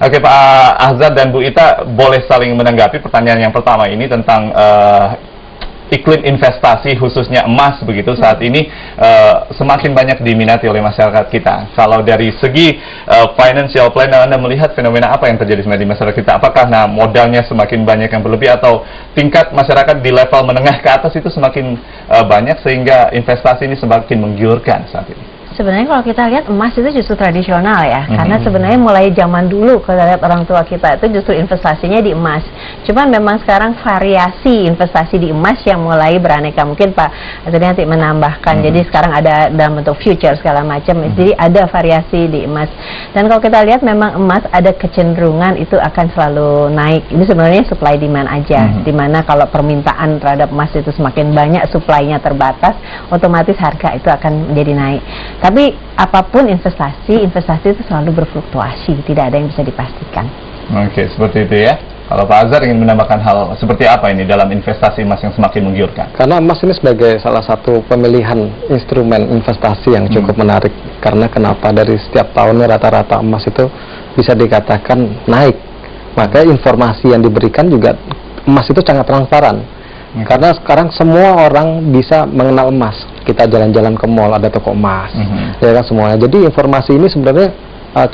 Oke, Pak Ahzad dan Bu Ita boleh saling menanggapi pertanyaan yang pertama ini tentang iklim investasi khususnya emas begitu saat ini semakin banyak diminati oleh masyarakat kita. Kalau dari segi financial planner, Anda melihat fenomena apa yang terjadi sebenarnya di masyarakat kita? Apakah modalnya semakin banyak yang berlebih atau tingkat masyarakat di level menengah ke atas itu semakin banyak sehingga investasi ini semakin menggiurkan saat ini? Sebenarnya kalau kita lihat emas itu justru tradisional ya, karena sebenarnya mulai zaman dulu kalau lihat orang tua kita itu justru investasinya di emas. Cuman memang sekarang variasi investasi di emas yang mulai beraneka. Mungkin Pak Azadi nanti menambahkan. Jadi sekarang ada dalam bentuk future segala macam. Jadi ada variasi di emas. Dan kalau kita lihat memang emas ada kecenderungan itu akan selalu naik. Ini sebenarnya supply demand aja. Dimana kalau permintaan terhadap emas itu semakin banyak, supply-nya terbatas, otomatis harga itu akan menjadi naik. Tapi apapun investasi itu selalu berfluktuasi, tidak ada yang bisa dipastikan. Oke, seperti itu ya. Kalau Pak Azhar ingin menambahkan hal seperti apa ini dalam investasi emas yang semakin menggiurkan? Karena emas ini sebagai salah satu pemilihan instrumen investasi yang cukup menarik. Karena kenapa dari setiap tahunnya rata-rata emas itu bisa dikatakan naik. Maka informasi yang diberikan juga emas itu sangat transparan. Karena sekarang semua orang bisa mengenal emas. Kita jalan-jalan ke mall ada toko emas, ya kan semuanya. Jadi informasi ini sebenarnya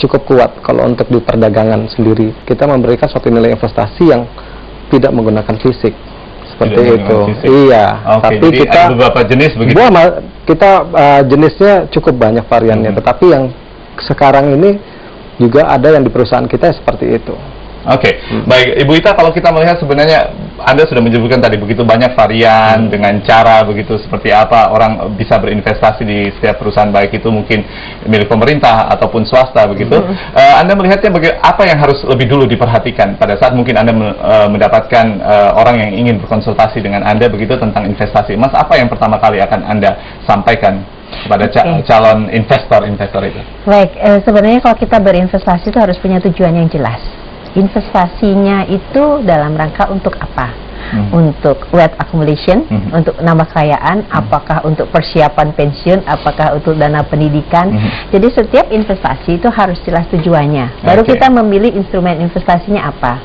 cukup kuat kalau untuk di perdagangan sendiri. Kita memberikan suatu nilai investasi yang tidak menggunakan fisik seperti itu. Fisik. Iya. Tapi jadi kita ada beberapa jenis begitu. Kita jenisnya cukup banyak variannya. Tetapi yang sekarang ini juga ada yang di perusahaan kita seperti itu. Oke, baik Ibu Ita, kalau kita melihat sebenarnya Anda sudah menyebutkan tadi begitu banyak varian dengan cara begitu seperti apa orang bisa berinvestasi di setiap perusahaan, baik itu mungkin milik pemerintah ataupun swasta begitu. Anda melihatnya apa yang harus lebih dulu diperhatikan pada saat mungkin Anda mendapatkan orang yang ingin berkonsultasi dengan Anda begitu tentang investasi emas? Apa yang pertama kali akan Anda sampaikan kepada calon investor itu? Baik, sebenarnya kalau kita berinvestasi itu harus punya tujuan yang jelas. Investasinya itu dalam rangka untuk apa? Untuk wealth accumulation, untuk nambah kekayaan, apakah untuk persiapan pensiun, apakah untuk dana pendidikan. Jadi setiap investasi itu harus jelas tujuannya. Baru kita memilih instrumen investasinya apa.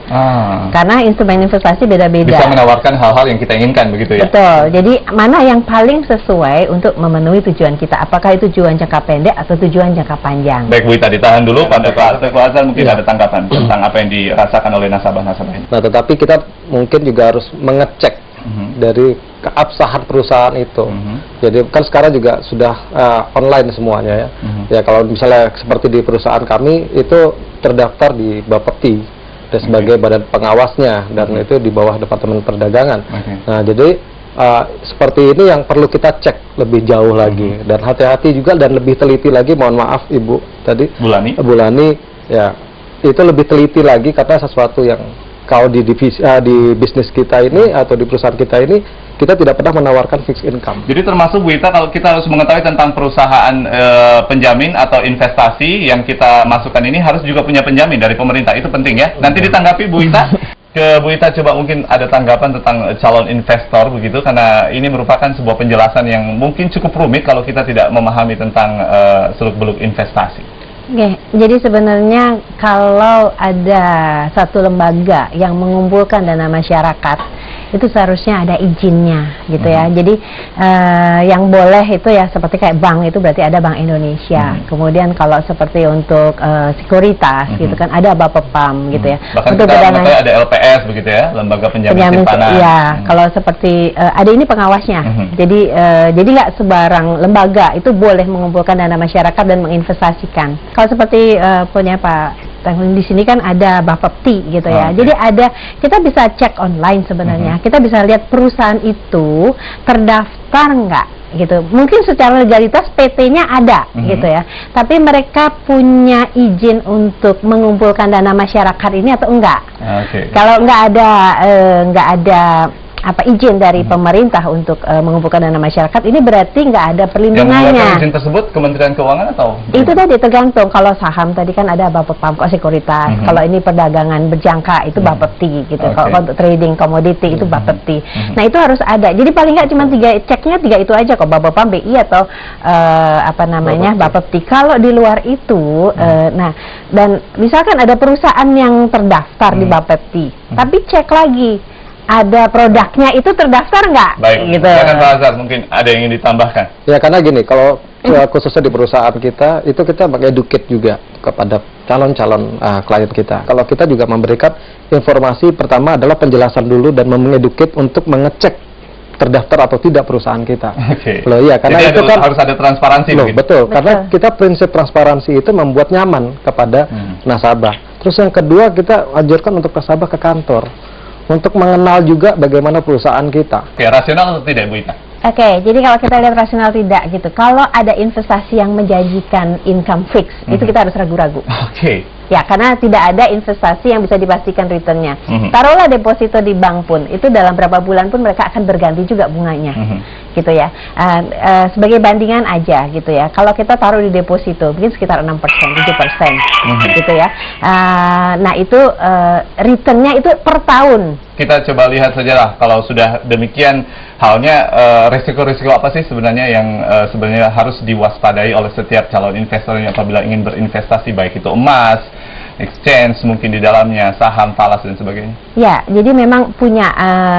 Karena instrumen investasi beda-beda. Bisa menawarkan hal-hal yang kita inginkan begitu ya. Betul. Jadi mana yang paling sesuai untuk memenuhi tujuan kita? Apakah itu tujuan jangka pendek atau tujuan jangka panjang? Baik Bu Ita, ditahan dulu pada Pak Azhar mungkin ada tanggapan tentang apa yang dirasakan oleh nasabah-nasabah ini. Nah, tetapi kita mungkin juga harus mengecek dari keabsahan perusahaan itu. Jadi kan sekarang juga sudah online semuanya ya. Ya kalau misalnya seperti di perusahaan kami itu terdaftar di Bapepti sebagai badan pengawasnya dan itu di bawah Departemen Perdagangan. Nah jadi seperti ini yang perlu kita cek lebih jauh lagi dan hati-hati juga dan lebih teliti lagi. Mohon maaf Ibu tadi Bu Lani ya itu lebih teliti lagi karena sesuatu yang kalau di bisnis kita ini atau di perusahaan kita ini kita tidak pernah menawarkan fixed income. Jadi termasuk Bu Ita kalau kita harus mengetahui tentang perusahaan penjamin atau investasi yang kita masukkan ini harus juga punya penjamin dari pemerintah, itu penting ya. Nanti ditanggapi Bu Ita. Ke Bu Ita coba mungkin ada tanggapan tentang calon investor begitu, karena ini merupakan sebuah penjelasan yang mungkin cukup rumit kalau kita tidak memahami tentang seluk-beluk investasi. Oke, jadi sebenarnya kalau ada satu lembaga yang mengumpulkan dana masyarakat, itu seharusnya ada izinnya gitu ya. Jadi yang boleh itu ya seperti kayak bank itu berarti ada Bank Indonesia. Kemudian kalau seperti untuk sekuritas gitu kan ada Bapepam gitu ya. Bahkan untuk kita ada LPS begitu ya, lembaga penjamin simpanan. Iya, kalau seperti ada ini pengawasnya. Jadi nggak sebarang lembaga itu boleh mengumpulkan dana masyarakat dan menginvestasikan. Kalau seperti punya Pak di sini kan ada Bapepti gitu ya. Jadi kita bisa cek online sebenarnya. Kita bisa lihat perusahaan itu terdaftar nggak gitu. Mungkin secara legalitas PT-nya ada gitu ya. Tapi mereka punya izin untuk mengumpulkan dana masyarakat ini atau enggak? Kalau nggak ada izin dari pemerintah untuk mengumpulkan dana masyarakat, ini berarti nggak ada Yang perlindungannya. mengeluarkan izin tersebut Kementerian Keuangan atau? Itu tadi tergantung. Kalau saham tadi kan ada Bapepamko Sekuritas. Kalau ini perdagangan berjangka itu Bapepti gitu. Kalau untuk trading komoditi itu Bapepti. Nah itu harus ada. Jadi paling nggak cuma tiga itu aja kok, Bapepam, BI atau Bapepti. Kalau di luar itu, nah dan misalkan ada perusahaan yang terdaftar di Bapepti, tapi cek lagi ada produknya itu terdaftar nggak? Baik, Gitu. silakan Pak Azhar, mungkin ada yang ingin ditambahkan. Ya karena gini, kalau khususnya di perusahaan kita, itu kita mengeduket juga kepada calon-calon klien kita. Kalau kita juga memberikan informasi, pertama adalah penjelasan dulu dan mengeduket untuk mengecek terdaftar atau tidak perusahaan kita. Oke. Loh iya, karena Jadi itu kan harus ada transparansi. loh, begitu? betul, karena kita prinsip transparansi itu membuat nyaman kepada nasabah. Terus yang kedua, kita anjurkan untuk nasabah ke kantor untuk mengenal juga bagaimana perusahaan kita. Oke, rasional atau tidak, Bu Ita? Oke, jadi kalau kita lihat rasional tidak gitu. Kalau ada investasi yang menjanjikan income fix, itu kita harus ragu-ragu. Oke. Ya, karena tidak ada investasi yang bisa dipastikan returnnya. Taruhlah deposito di bank pun, itu dalam berapa bulan pun mereka akan berganti juga bunganya, gitu ya. Sebagai bandingan aja, gitu ya. Kalau kita taruh di deposito, mungkin sekitar 6%, 7%, gitu ya. Nah itu returnnya itu per tahun. Kita coba lihat saja lah, kalau sudah demikian halnya, resiko-resiko apa sih sebenarnya yang sebenarnya harus diwaspadai oleh setiap calon investor yang apabila ingin berinvestasi, baik itu emas, exchange, mungkin di dalamnya saham, falas dan sebagainya. Ya, jadi memang punya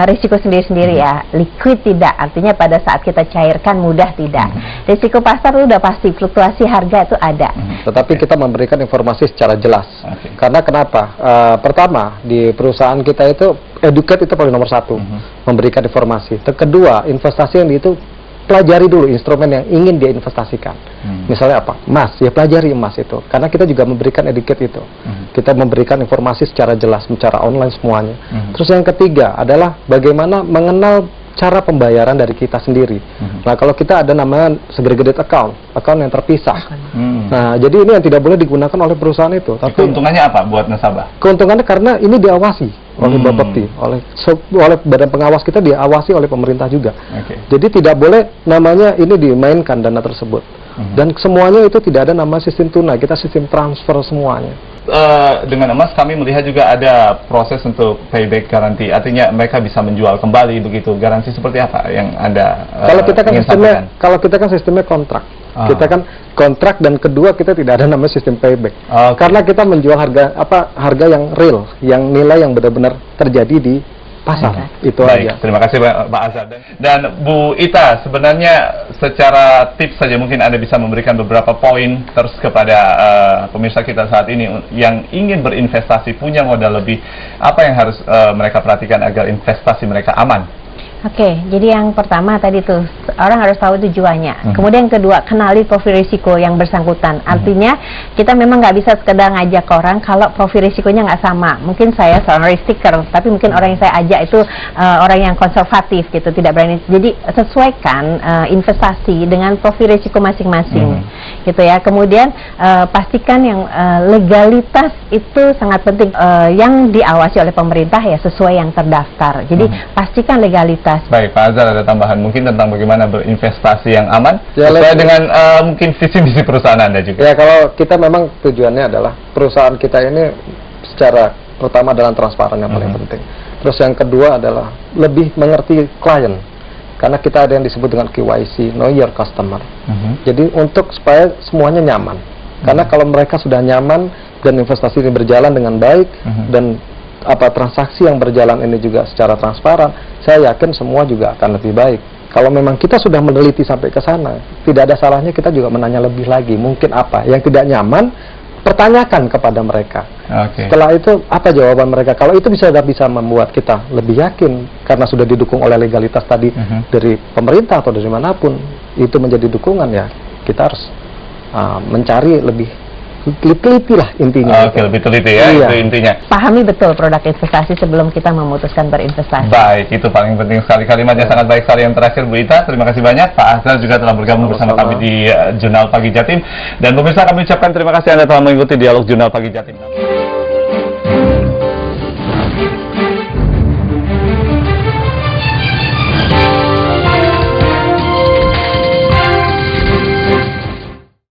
risiko sendiri-sendiri ya. Liquid tidak, artinya pada saat kita cairkan mudah tidak. Risiko pasar itu udah pasti, fluktuasi harga itu ada. Tetapi kita memberikan informasi secara jelas. Karena kenapa? Pertama, di perusahaan kita itu educate itu paling nomor satu, memberikan informasi. Kedua, investasi yang itu pelajari dulu instrumen yang ingin dia investasikan. Misalnya apa? Emas, ya pelajari emas itu. Karena kita juga memberikan educate itu. Kita memberikan informasi secara jelas, secara online semuanya. Terus yang ketiga adalah bagaimana mengenal cara pembayaran dari kita sendiri. Nah, kalau kita ada namanya segregated account yang terpisah. Nah, jadi ini yang tidak boleh digunakan oleh perusahaan itu. Tapi keuntungannya apa buat nasabah? Keuntungannya karena ini diawasi oleh Bapepti, oleh badan pengawas kita, diawasi oleh pemerintah juga. Jadi tidak boleh namanya ini dimainkan dana tersebut. Dan semuanya itu tidak ada nama sistem tunai, kita sistem transfer semuanya. Dengan emas kami melihat juga ada proses untuk payback garansi, artinya mereka bisa menjual kembali begitu. Garansi seperti apa yang Anda kalau kita kan sistemnya kontrak. Kita kan kontrak, dan kedua kita tidak ada namanya sistem payback. Karena kita menjual harga yang real, yang nilai yang benar-benar terjadi di pasar. Itu baik, aja. Terima kasih Pak Azhar. Dan Bu Ita, sebenarnya secara tips saja mungkin Anda bisa memberikan beberapa poin terus kepada pemirsa kita saat ini yang ingin berinvestasi, punya modal lebih, apa yang harus mereka perhatikan agar investasi mereka aman? Oke, jadi yang pertama tadi tuh orang harus tahu tujuannya. Kemudian yang kedua, kenali profil risiko yang bersangkutan. Artinya kita memang nggak bisa sekedar ngajak orang kalau profil risikonya nggak sama. Mungkin saya seorang risk taker, tapi mungkin orang yang saya ajak itu orang yang konservatif gitu, tidak berani. Jadi sesuaikan investasi dengan profil risiko masing-masing, gitu ya. Kemudian pastikan yang legalitas itu sangat penting, yang diawasi oleh pemerintah ya sesuai yang terdaftar. Jadi pastikan legalitas. Baik, Pak Azhar, ada tambahan mungkin tentang bagaimana berinvestasi yang aman sesuai dengan mungkin visi misi perusahaan Anda juga. Ya, kalau kita memang tujuannya adalah perusahaan kita ini secara pertama dalam transparan yang paling penting. Terus yang kedua adalah lebih mengerti klien. Karena kita ada yang disebut dengan KYC, Know Your Customer. Jadi untuk supaya semuanya nyaman. Karena kalau mereka sudah nyaman dan investasi ini berjalan dengan baik dan transaksi yang berjalan ini juga secara transparan, saya yakin semua juga akan lebih baik. Kalau memang kita sudah meneliti sampai ke sana, tidak ada salahnya kita juga menanya lebih lagi, mungkin apa yang tidak nyaman, pertanyakan kepada mereka. Setelah itu apa jawaban mereka? Kalau itu bisa membuat kita lebih yakin karena sudah didukung oleh legalitas tadi dari pemerintah atau dari manapun, itu menjadi dukungan, ya kita harus mencari lebih teliti lah intinya. Lebih teliti ya, itu intinya. Pahami betul produk investasi sebelum kita memutuskan berinvestasi. Baik, itu paling penting sekali, kalimatnya sangat baik sekali. Yang terakhir, Bu Ita, terima kasih banyak. Pak Azhar juga telah bergabung bersama kami di Jurnal Pagi Jatim. Dan pemirsa, kami ucapkan terima kasih Anda telah mengikuti dialog Jurnal Pagi Jatim.